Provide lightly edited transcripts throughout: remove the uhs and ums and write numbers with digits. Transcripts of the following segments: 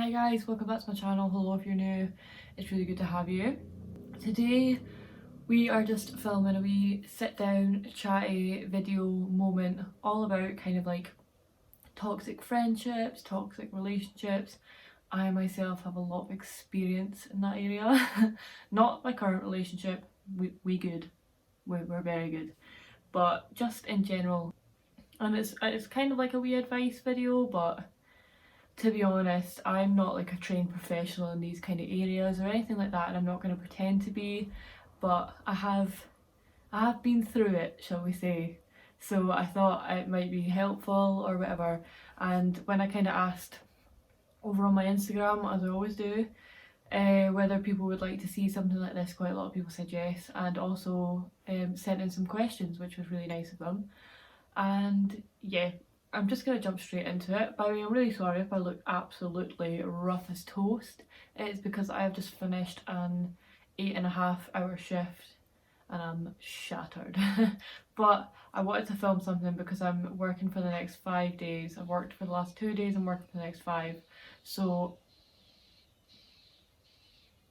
Hi guys, welcome back to my channel. Hello if you're new, it's really good to have you. Today we are just filming a wee sit down chatty video moment all about kind of like toxic friendships, toxic relationships. I myself have a lot of experience in that area. Not my current relationship, we good, we're very good, but just in general. And it's kind of like a wee advice video, but to be honest, I'm not like a trained professional in these kind of areas or anything like that, and I'm not going to pretend to be, but I have been through it, shall we say. So I thought it might be helpful or whatever. And when I kind of asked over on my Instagram, as I always do, whether people would like to see something like this, quite a lot of people said yes, and also sent in some questions, which was really nice of them. And yeah, I'm just going to jump straight into it. By the way, I'm really sorry if I look absolutely rough as toast. It's because I have just finished an 8.5 hour shift and I'm shattered. But I wanted to film something because I'm working for the next 5 days. I've worked for the last 2 days, I'm working for the next 5. So,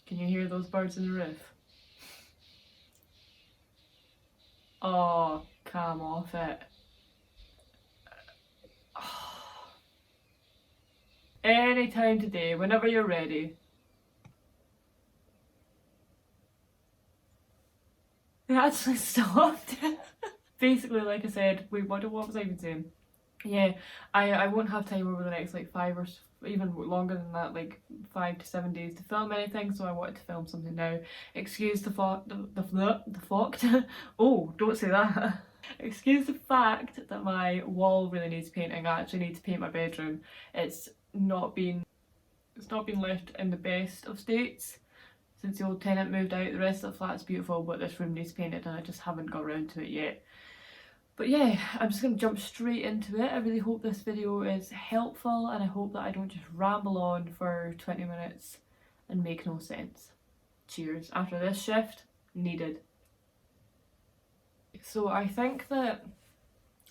can you hear those birds in the roof? Oh, come off it. Anytime today, whenever you're ready. They actually stopped. Basically, like I said, wait, what was I even saying? Yeah, I won't have time over the next like even longer than that, like 5 to 7 days to film anything, so I wanted to film something now. Excuse the fact. Oh, don't say that. Excuse the fact that my wall really needs painting. I actually need to paint my bedroom. It's not been left in the best of states since the old tenant moved out. The rest of the flat's beautiful, but this room needs painted and I just haven't got around to it yet. But yeah, I'm just going to jump straight into it. I really hope this video is helpful and I hope that I don't just ramble on for 20 minutes and make no sense. Cheers. After this shift, needed. So I think that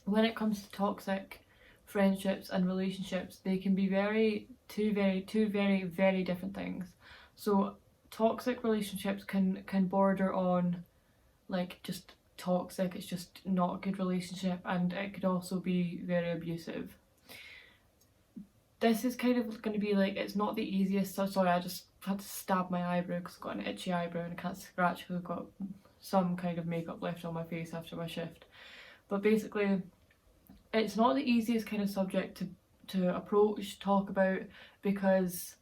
when it comes to toxic friendships and relationships, they can be two very different things. So toxic relationships can border on like just toxic, it's just not a good relationship, and it could also be very abusive. This is kind of going to be like, it's not the easiest, so sorry, I just had to stab my eyebrow because I've got an itchy eyebrow and I can't scratch because I've got some kind of makeup left on my face after my shift. But basically, it's not the easiest kind of subject to approach, talk about, because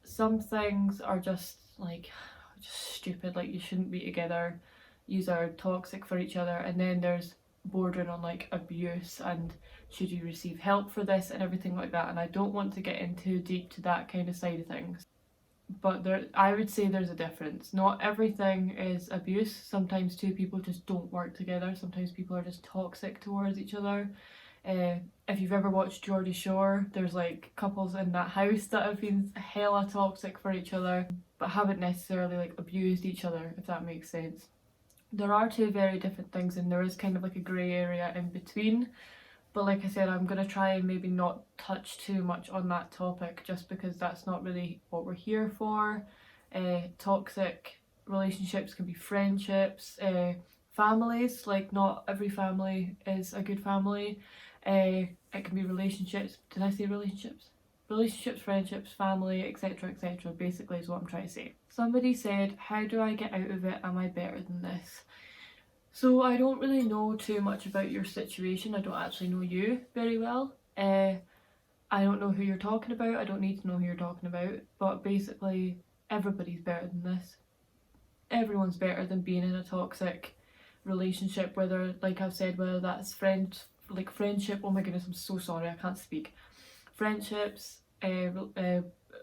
some things are just like just stupid, like you shouldn't be together, yous are toxic for each other, and then there's bordering on like abuse and should you receive help for this and everything like that, and I don't want to get in too deep to that kind of side of things, but I would say there's a difference. Not everything is abuse. Sometimes two people just don't work together. Sometimes people are just toxic towards each other. If you've ever watched Geordie Shore, there's like couples in that house that have been hella toxic for each other but haven't necessarily like abused each other, if that makes sense. There are two very different things and there is kind of like a grey area in between, but like I said, I'm going to try and maybe not touch too much on that topic just because that's not really what we're here for. Toxic relationships can be friendships, families, like not every family is a good family. It can be relationships. Did I say relationships? Relationships, friendships, family, etc, etc, basically is what I'm trying to say. Somebody said, how do I get out of it? Am I better than this? So I don't really know too much about your situation. I don't actually know you very well. I don't know who you're talking about. I don't need to know who you're talking about. But basically, everybody's better than this. Everyone's better than being in a toxic relationship, whether, like I've said, whether that's friendship. Oh my goodness, I'm so sorry, I can't speak. Friendships,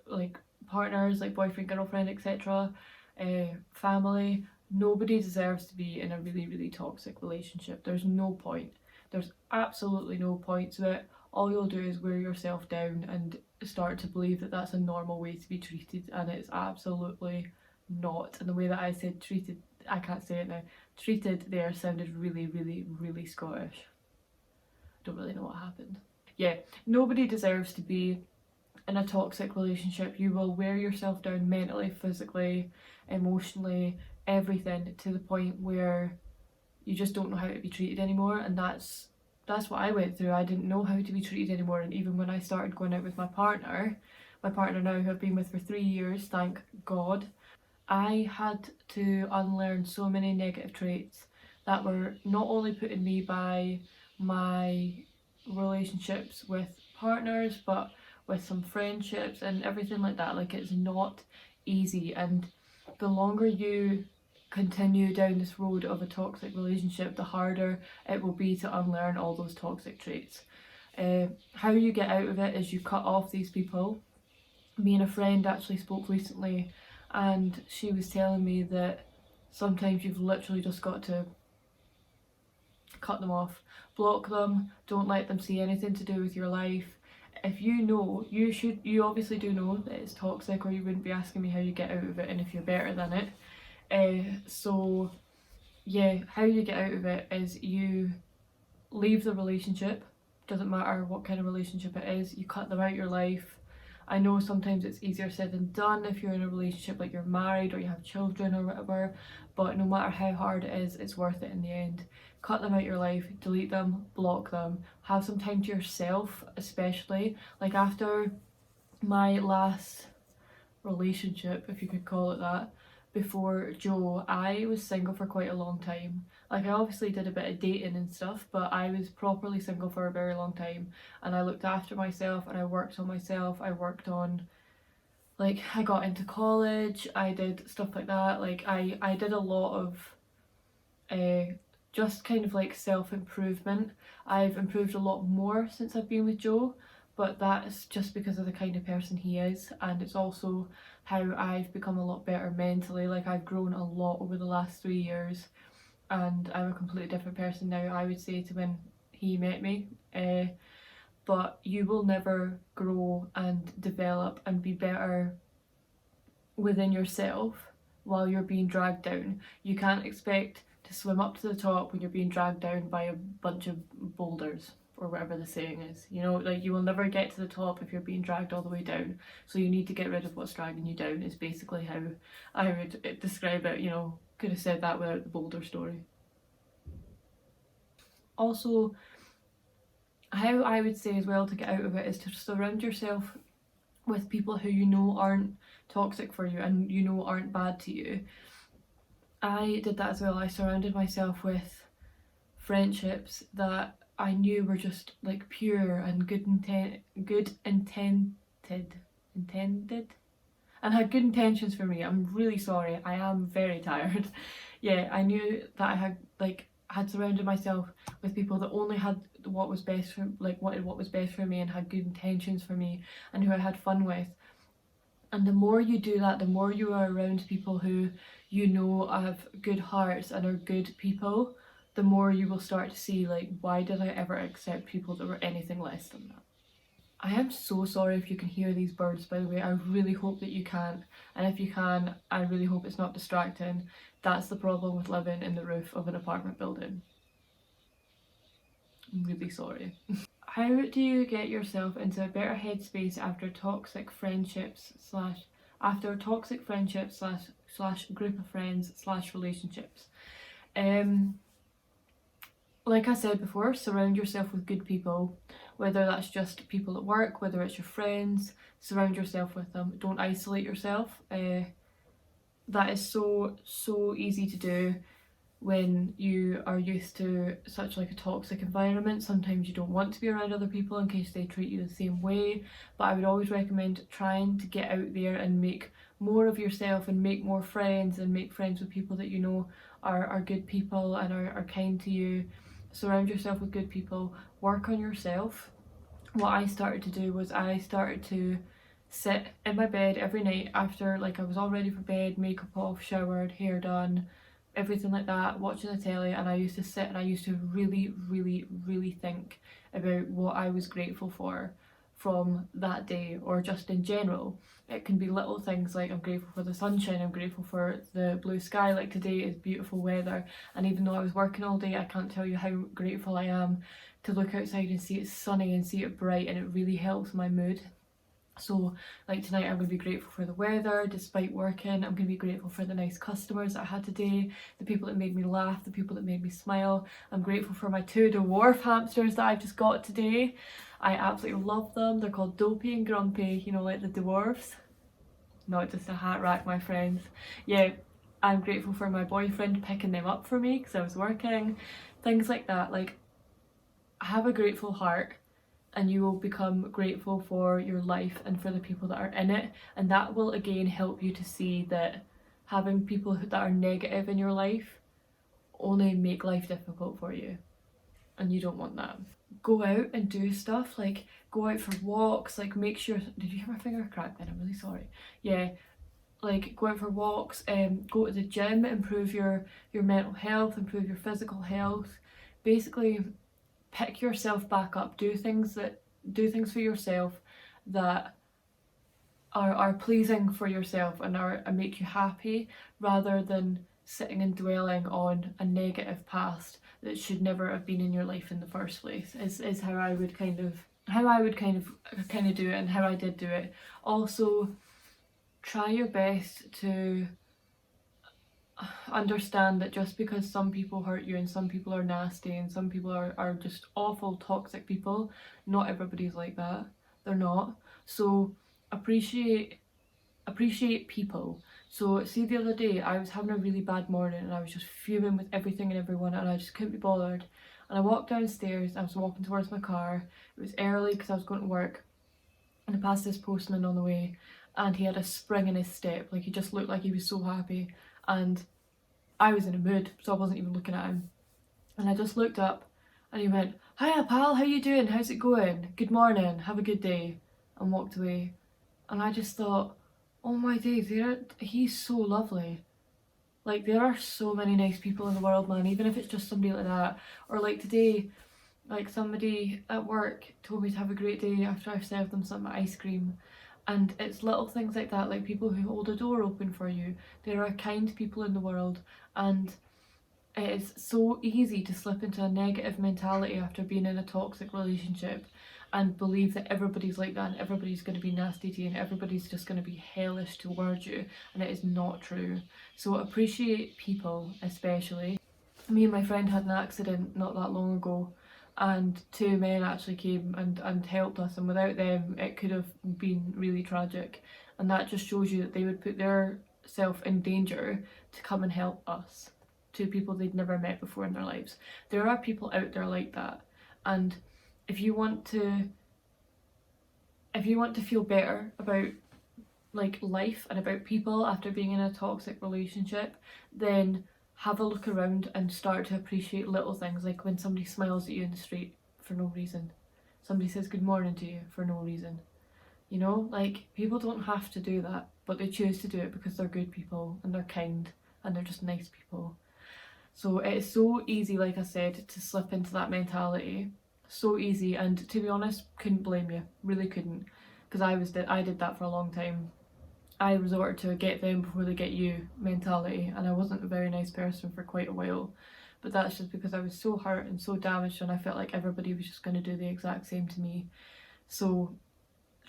like partners, like boyfriend, girlfriend, etc. Family. Nobody deserves to be in a really toxic relationship. There's no point. There's absolutely no point to it. All you'll do is wear yourself down and start to believe that that's a normal way to be treated, and it's absolutely not. And the way that I said treated, I can't say it now, treated there sounded really Scottish. Don't really know what happened. Yeah, nobody deserves to be in a toxic relationship, you will wear yourself down mentally, physically, emotionally, everything, to the point where you just don't know how to be treated anymore. And that's what I went through. I didn't know how to be treated anymore. And even when I started going out with my partner now, who I've been with for 3 years, thank God, I had to unlearn so many negative traits that were not only putting me by my relationships with partners, but with some friendships and everything like that. Like, it's not easy, and the longer you continue down this road of a toxic relationship, the harder it will be to unlearn all those toxic traits. How you get out of it is you cut off these people. Me and a friend actually spoke recently, and she was telling me that sometimes you've literally just got to cut them off, block them, don't let them see anything to do with your life. If you know, you obviously do know that it's toxic, or you wouldn't be asking me how you get out of it and if you're better than it. So yeah, how you get out of it is you leave the relationship. Doesn't matter what kind of relationship it is, you cut them out your life. I know sometimes it's easier said than done if you're in a relationship, like you're married or you have children or whatever, but no matter how hard it is, it's worth it in the end. Cut them out your life, delete them, block them, have some time to yourself, especially. Like, after my last relationship, if you could call it that, before Joe, I was single for quite a long time. Like, I obviously did a bit of dating and stuff, but I was properly single for a very long time, and I looked after myself and I worked on myself. I worked on, like, I got into college, I did stuff like that. Like, I did a lot of just kind of like self-improvement. I've improved a lot more since I've been with Joe, but that's just because of the kind of person he is, and it's also how I've become a lot better mentally. Like, I've grown a lot over the last 3 years, and I'm a completely different person now, I would say, to when he met me. But you will never grow and develop and be better within yourself while you're being dragged down. You can't expect to swim up to the top when you're being dragged down by a bunch of boulders, or whatever the saying is. You know, like, you will never get to the top if you're being dragged all the way down. So you need to get rid of what's dragging you down, is basically how I would describe it. You know, could have said that without the boulder story. Also, how I would say as well to get out of it is to surround yourself with people who you know aren't toxic for you and you know aren't bad to you. I did that as well. I surrounded myself with friendships that I knew were just like pure and intended and had good intentions for me. I'm really sorry. I am very tired. Yeah, I knew that I had surrounded myself with people that only had what was best for, like, wanted what was best for me and had good intentions for me and who I had fun with. And the more you do that, the more you are around people who you know have good hearts and are good people, the more you will start to see, like, why did I ever accept people that were anything less than that? I am so sorry if you can hear these birds, by the way. I really hope that you can't, and if you can, I really hope it's not distracting. That's the problem with living in the roof of an apartment building. I'm really sorry. How do you get yourself into a better headspace after toxic friendships slash group of friends slash relationships? Like I said before, surround yourself with good people, whether that's just people at work, whether it's your friends. Surround yourself with them. Don't isolate yourself. That is so easy to do when you are used to such like a toxic environment. Sometimes you don't want to be around other people in case they treat you the same way, but I would always recommend trying to get out there and make more of yourself and make more friends and make friends with people that you know are good people and are kind to you. Surround yourself with good people, work on yourself. What I started to do was I started to sit in my bed every night after, like, I was all ready for bed, makeup off, showered, hair done, everything like that, watching the telly, and I used to sit and I used to really think about what I was grateful for from that day, or just in general. It can be little things like, I'm grateful for the sunshine, I'm grateful for the blue sky, like today is beautiful weather, and even though I was working all day, I can't tell you how grateful I am to look outside and see it sunny and see it bright, and it really helps my mood. So like tonight I'm going to be grateful for the weather despite working. I'm going to be grateful for the nice customers that I had today, the people that made me laugh, the people that made me smile. I'm grateful for my 2 dwarf hamsters that I've just got today. I absolutely love them. They're called Dopey and Grumpy, you know, like the dwarfs. Not just a hat rack, my friends. Yeah, I'm grateful for my boyfriend picking them up for me because I was working. Things like that. Like, have a grateful heart and you will become grateful for your life and for the people that are in it, and that will again help you to see that having people that are negative in your life only make life difficult for you, and you don't want that. Go out and do stuff, like go out for walks, like make sure, did you hear my finger crack then? I'm really sorry. Yeah, like go out for walks, go to the gym, improve your mental health, improve your physical health. Basically pick yourself back up, do things for yourself that are pleasing for yourself and make you happy, rather than sitting and dwelling on a negative past that should never have been in your life in the first place, is how I would kind of do it, and how I did do it. Also, try your best to understand that just because some people hurt you and some people are nasty and some people are just awful toxic people, not everybody's like that. They're not. So appreciate people. So see, the other day I was having a really bad morning and I was just fuming with everything and everyone and I just couldn't be bothered, and I walked downstairs. I was walking towards my car. It was early because I was going to work, and I passed this postman on the way and he had a spring in his step, like he just looked like he was so happy, and I was in a mood, so I wasn't even looking at him. And I just looked up and he went, "Hiya pal, how you doing? How's it going? Good morning, have a good day," and walked away. And I just thought, oh my days, he's so lovely. Like, there are so many nice people in the world, man, even if it's just somebody like that. Or like today, like somebody at work told me to have a great day after I've served them some ice cream. And it's little things like that, like people who hold a door open for you. There are kind people in the world, and it is so easy to slip into a negative mentality after being in a toxic relationship and believe that everybody's like that and everybody's going to be nasty to you and everybody's just going to be hellish towards you, and it is not true. So appreciate people, especially. Me and my friend had an accident not that long ago, and 2 men actually came and helped us, and without them it could have been really tragic, and that just shows you that they would put their self in danger to come and help us, 2 people they'd never met before in their lives. There are people out there like that, and if you want to feel better about like life and about people after being in a toxic relationship, then have a look around and start to appreciate little things, like when somebody smiles at you in the street for no reason, somebody says good morning to you for no reason. You know, like, people don't have to do that, but they choose to do it because they're good people and they're kind and they're just nice people. So it's so easy, like I said, to slip into that mentality. So easy, and to be honest, couldn't blame you, really couldn't, because I did that for a long time. I resorted to a get them before they get you mentality, and I wasn't a very nice person for quite a while, but that's just because I was so hurt and so damaged and I felt like everybody was just going to do the exact same to me. So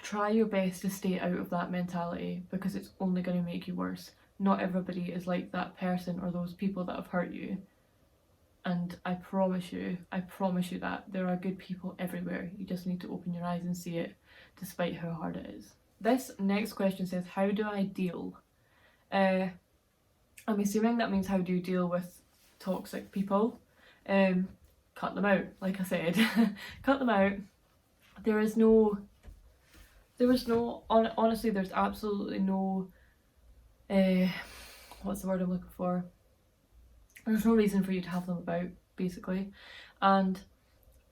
try your best to stay out of that mentality, because it's only going to make you worse. Not everybody is like that person or those people that have hurt you, and I promise you that there are good people everywhere. You just need to open your eyes and see it, despite how hard it is. This next question says, how do I deal? I'm assuming that means how do you deal with toxic people? Cut them out, like I said. Cut them out. Honestly, there's absolutely no, what's the word I'm looking for? There's no reason for you to have them about, basically. And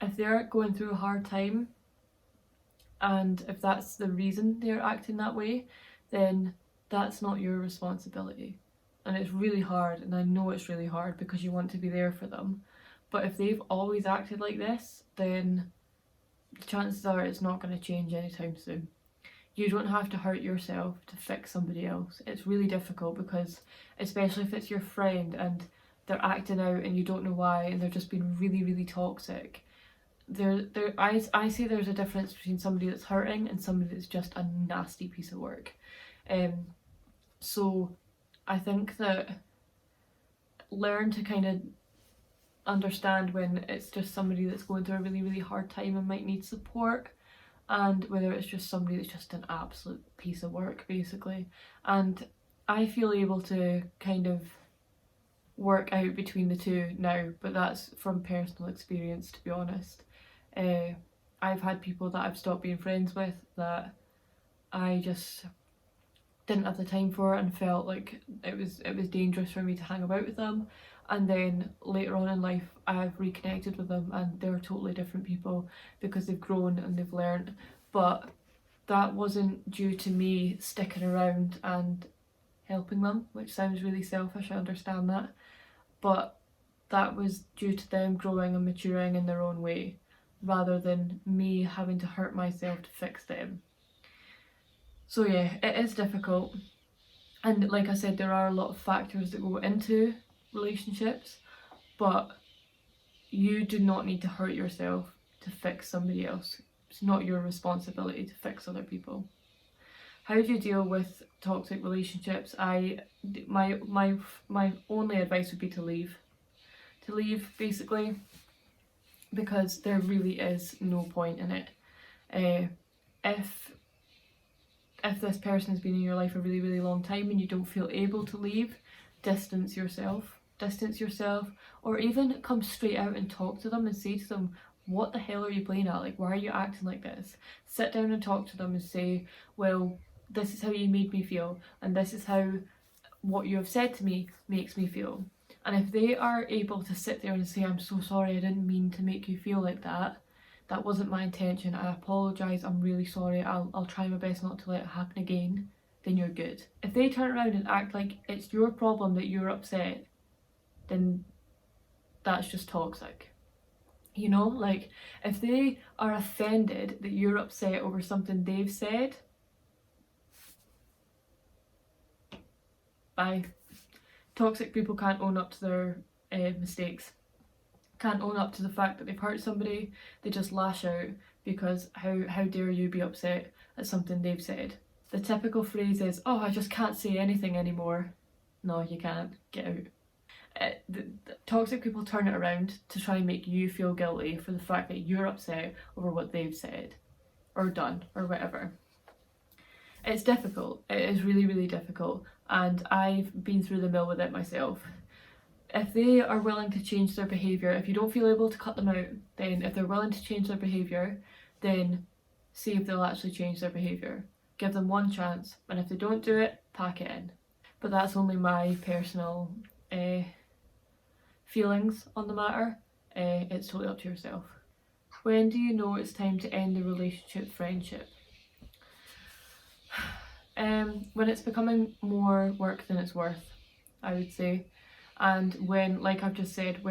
if they're going through a hard time, and if that's the reason they're acting that way, then that's not your responsibility. And it's really hard, and I know it's really hard because you want to be there for them. But if they've always acted like this, then the chances are it's not going to change anytime soon. You don't have to hurt yourself to fix somebody else. It's really difficult, because especially if it's your friend and they're acting out and you don't know why and they're just being really, really toxic, I see there's a difference between somebody that's hurting and somebody that's just a nasty piece of work. So I think that learn to kind of understand when it's just somebody that's going through a really, really hard time and might need support, and whether it's just somebody that's just an absolute piece of work, basically. And I feel able to kind of work out between the two now, but that's from personal experience, to be honest. I've had people that I've stopped being friends with that I just didn't have the time for and felt like it was dangerous for me to hang about with them, and then later on in life I've reconnected with them and they're totally different people because they've grown and they've learned. But that wasn't due to me sticking around and helping them, which sounds really selfish, I understand that, but that was due to them growing and maturing in their own way, rather than me having to hurt myself to fix them. So yeah, it is difficult, and like I said, there are a lot of factors that go into relationships, but you do not need to hurt yourself to fix somebody else. It's not your responsibility to fix other people. How do you deal with toxic relationships? My only advice would be to leave. To leave, basically, because there really is no point in it. If this person has been in your life a really, really long time and you don't feel able to leave, distance yourself, or even come straight out and talk to them and say to them, what the hell are you playing at? Like, why are you acting like this? Sit down and talk to them and say, well, this is how you made me feel, and this is how what you have said to me makes me feel. And if they are able to sit there and say, I'm so sorry, I didn't mean to make you feel like that, that wasn't my intention, I apologise, I'm really sorry, I'll try my best not to let it happen again, then you're good. If they turn around and act like it's your problem that you're upset, then that's just toxic. You know, like, if they are offended that you're upset over something they've said, bye. Toxic people can't own up to their mistakes, can't own up to the fact that they've hurt somebody. They just lash out because how dare you be upset at something they've said. The typical phrase is, oh, I just can't say anything anymore. No, you can't. Get out. The toxic people turn it around to try and make you feel guilty for the fact that you're upset over what they've said or done or whatever. It's difficult. It is really, really difficult, and I've been through the mill with it myself. If they are willing to change their behaviour, if you don't feel able to cut them out, then if they're willing to change their behaviour, then see if they'll actually change their behaviour. Give them one chance, and if they don't do it, pack it in. But that's only my personal feelings on the matter. It's totally up to yourself. When do you know it's time to end the relationship, friendship? When it's becoming more work than it's worth, I would say. And when, like I've just said,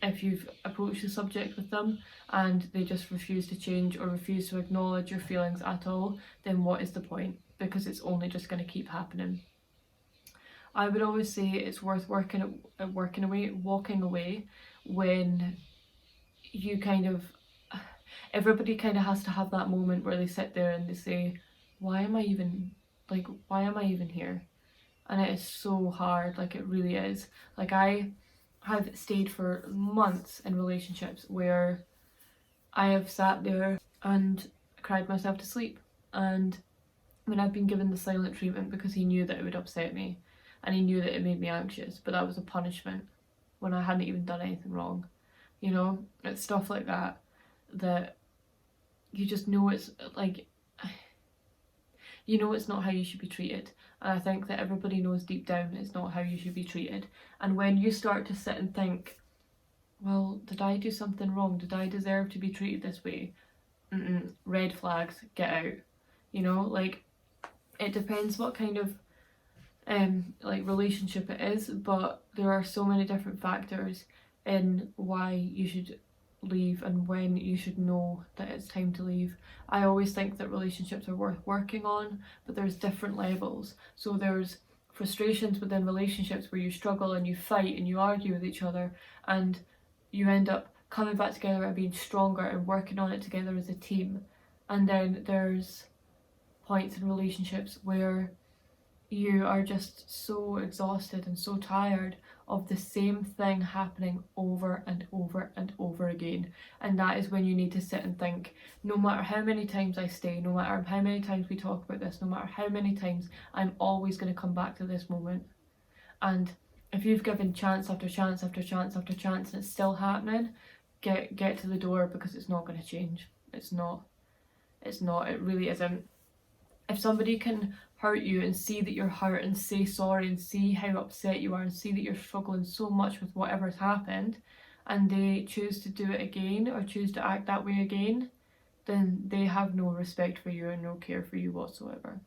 if you've approached the subject with them and they just refuse to change or refuse to acknowledge your feelings at all, then what is the point? Because it's only just going to keep happening. I would always say it's worth walking away when you everybody kind of has to have that moment where they sit there and they say, why am I even here? And it is so hard, like, it really is. Like, I have stayed for months in relationships where I have sat there and cried myself to sleep, and when I've been given the silent treatment because he knew that it would upset me and he knew that it made me anxious, but that was a punishment when I hadn't even done anything wrong. You know, it's stuff like that you just know it's like, you know, it's not how you should be treated. And I think that everybody knows deep down it's not how you should be treated. And when you start to sit and think, well, did I do something wrong? Did I deserve to be treated this way? Red flags, get out. You know, like, it depends what kind of relationship it is, but there are so many different factors in why you should leave and when you should know that it's time to leave. I always think that relationships are worth working on, but there's different levels. So there's frustrations within relationships where you struggle and you fight and you argue with each other and you end up coming back together and being stronger and working on it together as a team. And then there's points in relationships where you are just so exhausted and so tired of the same thing happening over and over and over again. And that is when you need to sit and think, no matter how many times I stay, no matter how many times we talk about this, no matter how many times, I'm always going to come back to this moment. And if you've given chance after chance after chance after chance and it's still happening, get to the door, because it's not going to change. It's not, it really isn't. If somebody can hurt you and see that you're hurt and say sorry and see how upset you are and see that you're struggling so much with whatever's happened, and they choose to do it again or choose to act that way again, then they have no respect for you and no care for you whatsoever.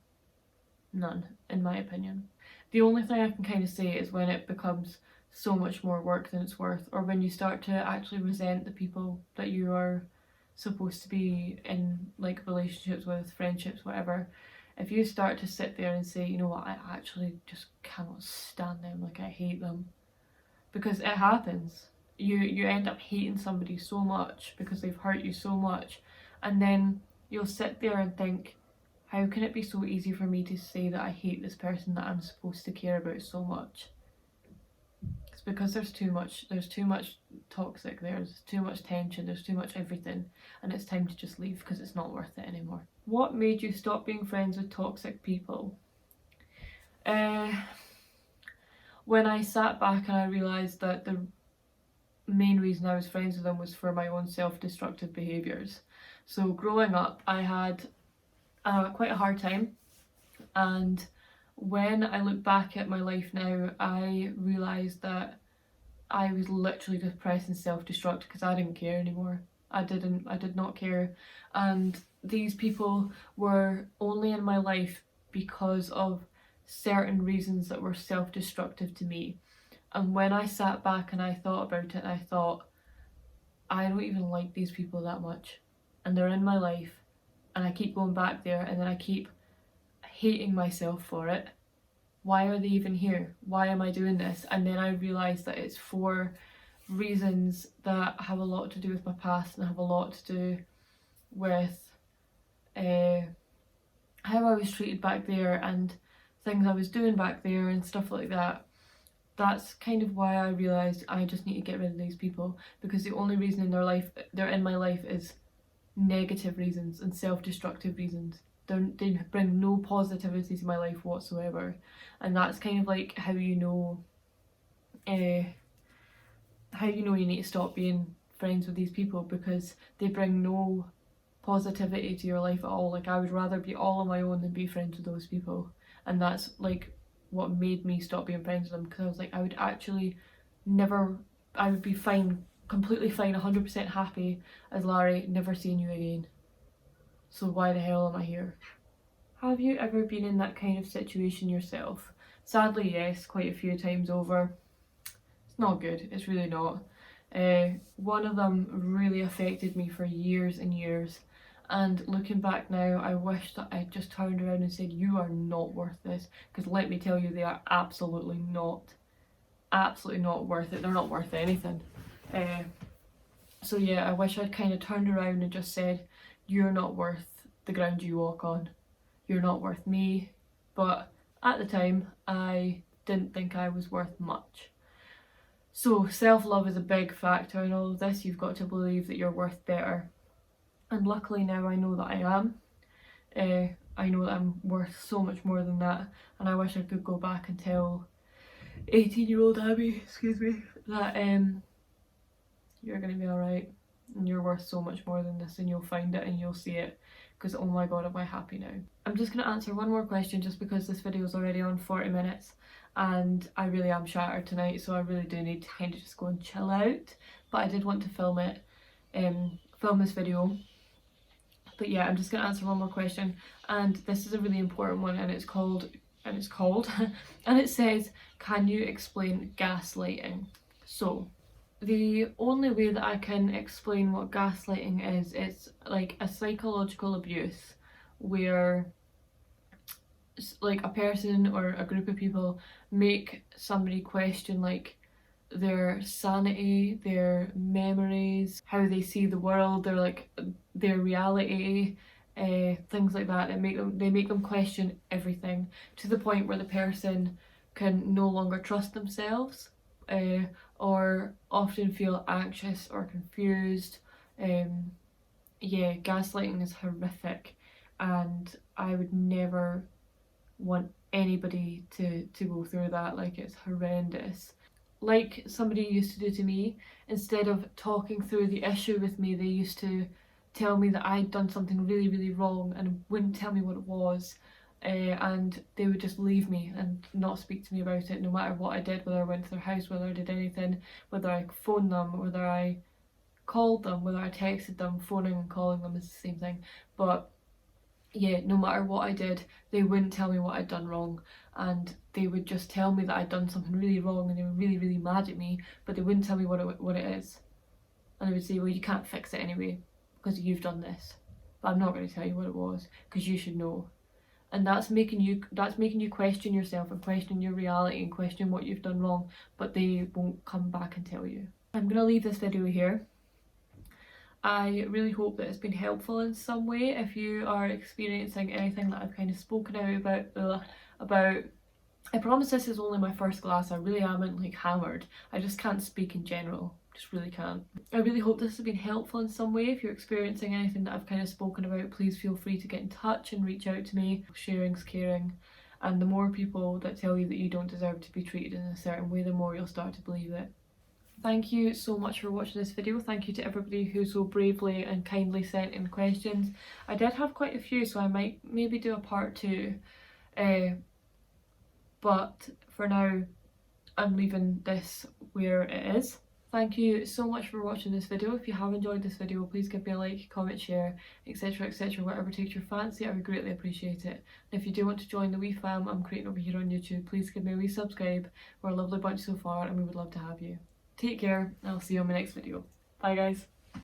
None, in my opinion. The only thing I can kind of say is when it becomes so much more work than it's worth, or when you start to actually resent the people that you are supposed to be in like relationships with, friendships, whatever. If you start to sit there and say, you know what, I actually just cannot stand them, like I hate them, because it happens. You end up hating somebody so much because they've hurt you so much, and then you'll sit there and think, how can it be so easy for me to say that I hate this person that I'm supposed to care about so much? It's because there's too much toxic there, there's too much tension, there's too much everything, and it's time to just leave because it's not worth it anymore. What made you stop being friends with toxic people? When I sat back and I realised that the main reason I was friends with them was for my own self-destructive behaviours. So growing up, I had quite a hard time, and when I look back at my life now, I realised that I was literally depressed and self-destruct because I didn't care anymore. I did not care, and these people were only in my life because of certain reasons that were self-destructive to me. And when I sat back and I thought about it, I thought, I don't even like these people that much, and they're in my life, and I keep going back there, and then I keep hating myself for it. Why are they even here? Why am I doing this? And then I realised that it's for reasons that have a lot to do with my past and have a lot to do with how I was treated back there and things I was doing back there and stuff like that. That's kind of why I realised I just need to get rid of these people, because the only reason in their life they're in my life is negative reasons and self-destructive reasons. They bring no positivity to my life whatsoever, and that's kind of like how you know you need to stop being friends with these people, because they bring no positivity to your life at all. Like, I would rather be all on my own than be friends with those people, and that's like what made me stop being friends with them, because I was like, I would be fine, completely fine, 100% happy as Larry, never seeing you again. So why the hell am I here? Have you ever been in that kind of situation yourself? Sadly, yes, quite a few times over. It's not good, it's really not. One of them really affected me for years and years, and looking back now, I wish that I just turned around and said, you are not worth this, because let me tell you, they are absolutely not worth it. They're not worth anything. So yeah, I wish I'd kind of turned around and just said, you're not worth the ground you walk on, you're not worth me. But at the time, I didn't think I was worth much. So self-love is a big factor in all of this. You've got to believe that you're worth better, and luckily now I know that I am. I know that I'm worth so much more than that, and I wish I could go back and tell 18-year-old Abby, that you're gonna be alright, and you're worth so much more than this, and you'll find it and you'll see it, because oh my god, am I happy now. I'm just gonna answer one more question, just because this video is already on 40 minutes and I really am shattered tonight, so I really do need to kind of just go and chill out, but I did want to film this video. But yeah, I'm just gonna answer one more question, and this is a really important one, and it's called and it says, can you explain gaslighting? So the only way that I can explain what gaslighting is, it's like a psychological abuse where like a person or a group of people make somebody question like their sanity, their memories, how they see the world, their reality, things like that. They make them question everything to the point where the person can no longer trust themselves, uh, or often feel anxious or confused. Um, yeah, gaslighting is horrific, and I would never want anybody to go through that. Like, it's horrendous. Like somebody used to do to me, instead of talking through the issue with me, they used to tell me that I'd done something really, really wrong and wouldn't tell me what it was. And they would just leave me and not speak to me about it, no matter what I did, whether I went to their house, whether I did anything, whether I phoned them, whether I called them, whether I texted them. Phoning and calling them is the same thing. But yeah, no matter what I did, they wouldn't tell me what I'd done wrong, and they would just tell me that I'd done something really wrong, and they were really, really mad at me, but they wouldn't tell me what it is. And they would say, well, you can't fix it anyway because you've done this, but I'm not going to tell you what it was because you should know. And that's making you question yourself and question your reality and question what you've done wrong, but they won't come back and tell you. I'm going to leave this video here. I really hope that it's been helpful in some way. If you are experiencing anything that I've kind of spoken out about, I promise this is only my first glass. I really haven't like hammered. I just can't speak in general. Just really can't. I really hope this has been helpful in some way. If you're experiencing anything that I've kind of spoken about, please feel free to get in touch and reach out to me. Sharing's caring. And the more people that tell you that you don't deserve to be treated in a certain way, the more you'll start to believe it. Thank you so much for watching this video. Thank you to everybody who so bravely and kindly sent in questions. I did have quite a few, so I might maybe do a part 2. But for now, I'm leaving this where it is. Thank you so much for watching this video. If you have enjoyed this video, please give me a like, comment, share, etc, etc, whatever takes your fancy. I would greatly appreciate it. And if you do want to join the wee fam I'm creating over here on YouTube, please give me a wee subscribe. We're a lovely bunch so far and we would love to have you. Take care, and I'll see you on my next video. Bye guys.